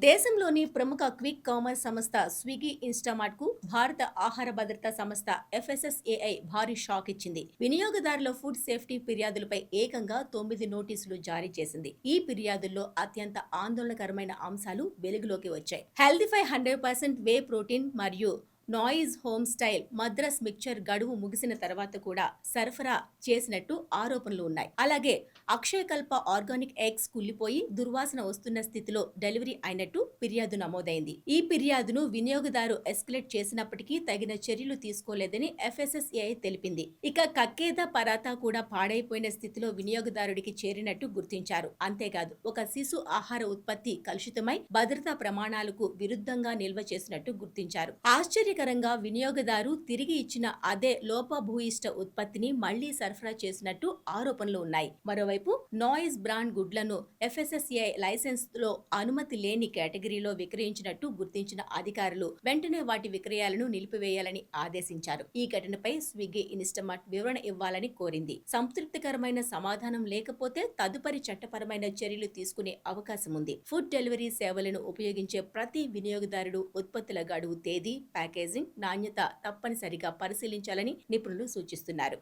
దేశంలోని ప్రముఖ quick commerce సంస్థ స్విగ్గీ ఇన్స్టామార్ట్ కు భారత ఆహార భద్రతా సంస్థ ఎఫ్ఎస్ఎస్ఏఐ భారీ షాక్ ఇచ్చింది. వినియోగదారుల ఫుడ్ సేఫ్టీ ఫిర్యాదులపై ఏకంగా 9 నోటీసులు జారీ చేసింది. ఈ ఫిర్యాదుల్లో అత్యంత ఆందోళనకరమైన అంశాలు వెలుగులోకి వచ్చాయి. హెల్దీఫై 100% వే ప్రోటీన్ మరియు noise home style Madras mixture గడువు ముగిసిన తర్వాత కూడా సరఫరా చేసినట్టు ఆరోపణలు ఉన్నాయి. అలాగే అక్షయకల్ప ఆర్గానిక్ ఎగ్స్ కుళ్లిపోయి దుర్వాసన వస్తున్న స్థితిలో డెలివరీ అయినట్టు ఫిర్యాదు నమోదైంది. ఈ ఫిర్యాదును వినియోగదారు ఎస్కలేట్ చేసినప్పటికీ తగిన చర్యలు తీసుకోలేదని ఎఫ్ఎస్ఎస్ఏఐ తెలిపింది. ఇక కక్కేద పరాతా కూడా పాడైపోయిన స్థితిలో వినియోగదారుడికి చేరినట్టు గుర్తించారు. అంతేకాదు ఒక శిశు ఆహార ఉత్పత్తి కలుషితమై భద్రతా ప్రమాణాలకు విరుద్ధంగా నిల్వ చేసినట్టు గుర్తించారు. ఆశ్చర్యకరంగా వినియోగదారు తిరిగి ఇచ్చిన అదే లోపభూయిష్ట ఉత్పత్తిని మళ్లీ సరఫరా చేసినట్టు ఆరోపణలు ఉన్నాయి. మరోవైపు నాయిస్ బ్రాండ్ గుడ్లను ఎఫ్ఎస్ఎస్ఏఐ లైసెన్స్ లో అనుమతి లేని కేటగిరీలో విక్రయించినట్టు గుర్తించిన అధికారులు వెంటనే వాటి విక్రయాలను నిలిపివేయాలని ఆదేశించారు. ఈ ఘటనపై స్విగ్గీ ఇన్స్టామార్ట్ వివరణ ఇవ్వాలని కోరింది. సంతృప్తికరమైన సమాధానం లేకపోతే తదుపరి చట్టపరమైన చర్యలు తీసుకునే అవకాశం ఉంది. ఫుడ్ డెలివరీ సేవలను ఉపయోగించే ప్రతి వినియోగదారుడు ఉత్పత్తుల గడువు తేదీ, ప్యాకేజింగ్, నాణ్యత తప్పనిసరిగా పరిశీలించాలని నిపుణులు సూచిస్తున్నారు.